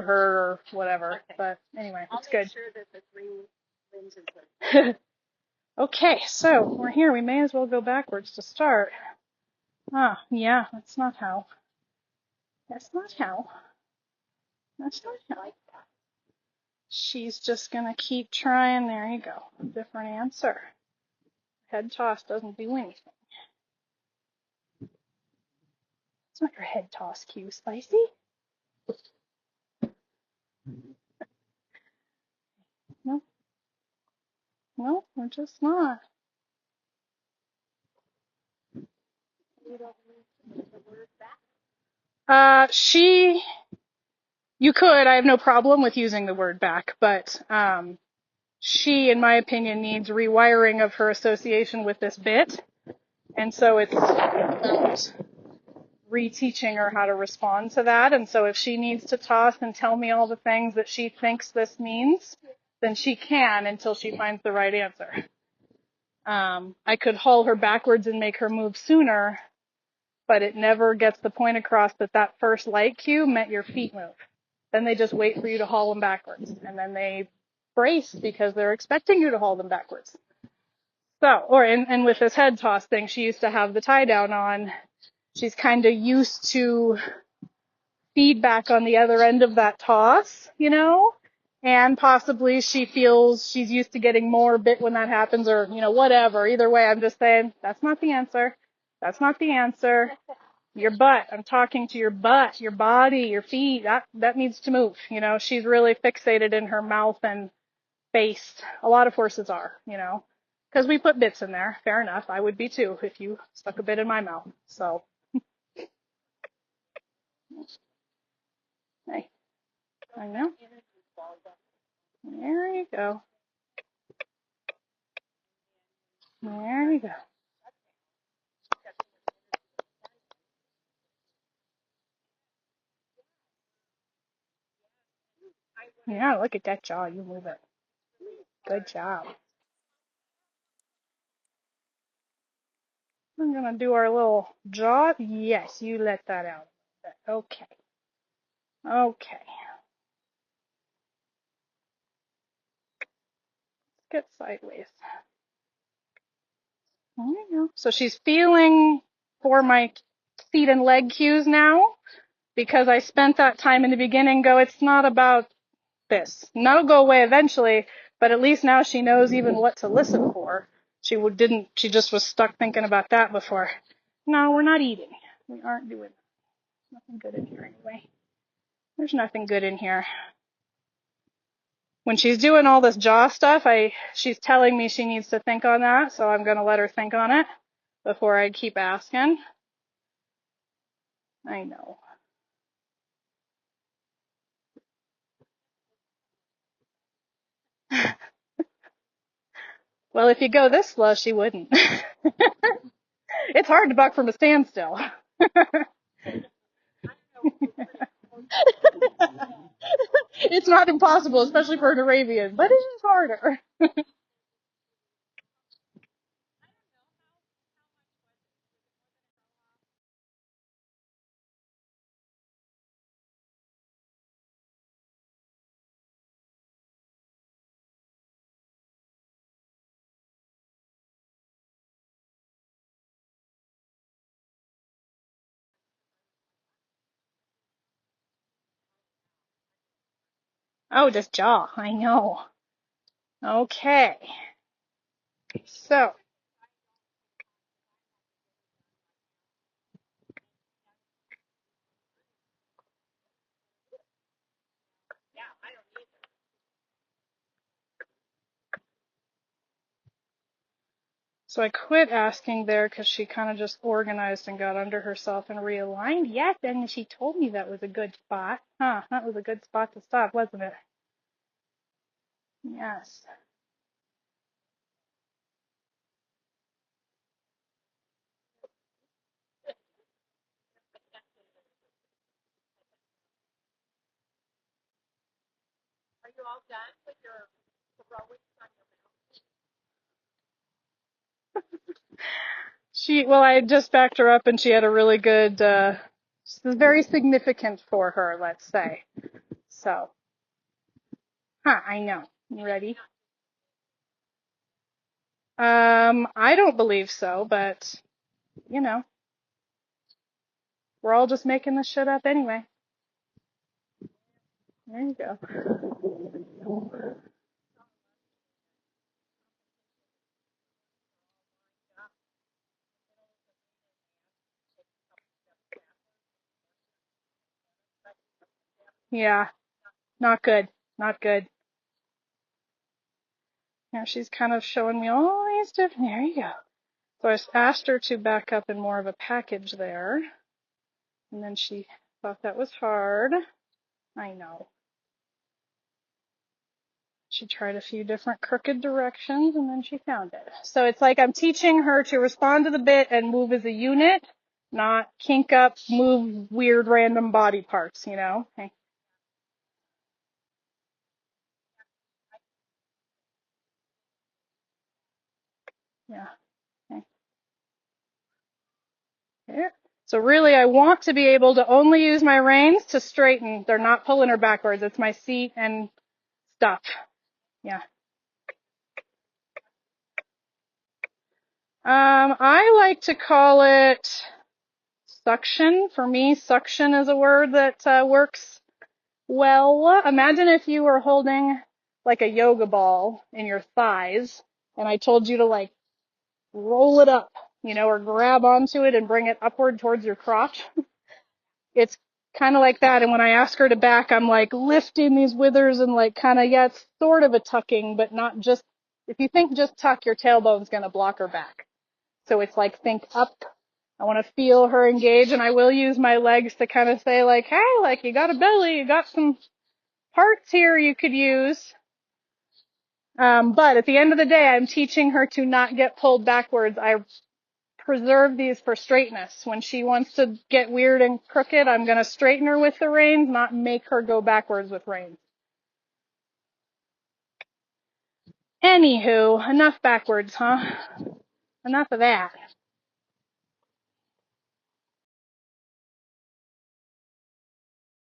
her or whatever. Okay. But anyway, it's good. I'll make sure that the 3 limbs is good. Okay, so we're here. We may as well go backwards to start. Ah, yeah, that's not how. That's not how. That's not how. She's just gonna keep trying. There you go. Different answer. Head toss doesn't do anything. It's not your head toss cue, Spicy. No. No, we're just not. You don't use the word back? You could. I have no problem with using the word back, but she, in my opinion, needs rewiring of her association with this bit. And so it's about reteaching her how to respond to that. And so if she needs to toss and tell me all the things that she thinks this means, then she can until she finds the right answer. I could haul her backwards and make her move sooner, but it never gets the point across that that first light cue meant your feet move. Then they just wait for you to haul them backwards, and then they brace because they're expecting you to haul them backwards. So, and with this head toss thing, she used to have the tie down on. She's kind of used to feedback on the other end of that toss, you know, and possibly she feels she's used to getting more bit when that happens, or, you know, whatever. Either way, I'm just saying, that's not the answer. That's not the answer. Your butt. I'm talking to your butt, your body, your feet. That needs to move. You know, she's really fixated in her mouth and face. A lot of horses are, you know, because we put bits in there. Fair enough. I would be too if you stuck a bit in my mouth. So, hey, I know. There you go. There you go. Yeah, look at that jaw. You move it. Good job. I'm going to do our little jaw. Yes, you let that out. Okay. Okay. Get sideways. There you go. So she's feeling for my feet and leg cues now, because I spent that time in the beginning it's not about this. And that'll go away eventually, but at least now she knows even what to listen for. She just was stuck thinking about that before. No, we're not eating. We aren't doing that. Nothing good in here anyway. There's nothing good in here. When she's doing all this jaw stuff, she's telling me she needs to think on that, so I'm going to let her think on it before I keep asking. I know. Well, if you go this slow, she wouldn't. It's hard to buck from a standstill. It's not impossible, especially for an Arabian, but it is harder. Oh, just jaw. I know. Okay. So I quit asking there because she kind of just organized and got under herself and realigned. Yes, and she told me that was a good spot. Huh, that was a good spot to stop, wasn't it? Yes. Are you all done with your heroics on your Well, I just backed her up and she had a really good, this is very significant for her, let's say. So, I know. You ready? I don't believe so, but you know, we're all just making this shit up anyway. There you go. Yeah, not good. Not good. Now she's kind of showing me all these different. There you go. So I asked her to back up in more of a package there, and then she thought that was hard. I know. She tried a few different crooked directions, and then she found it. So it's like I'm teaching her to respond to the bit and move as a unit, not kink up, move weird random body parts, you know? Okay. Yeah. Okay. There. So really, I want to be able to only use my reins to straighten. They're not pulling her backwards. It's my seat and stuff. Yeah. I like to call it suction. For me, suction is a word that works well. Imagine if you were holding like a yoga ball in your thighs, and I told you to like roll it up, you know, or grab onto it and bring it upward towards your crotch. It's kind of like that. And when I ask her to back, I'm like lifting these withers and like kind of, yeah, it's sort of a tucking, but not just, if you think just tuck, your tailbone's going to block her back. So it's like think up. I want to feel her engage, and I will use my legs to kind of say like, hey, like you got a belly, you got some parts here you could use. But at the end of the day, I'm teaching her to not get pulled backwards. I preserve these for straightness. When she wants to get weird and crooked, I'm going to straighten her with the reins, not make her go backwards with reins. Anywho, enough backwards, huh? Enough of that.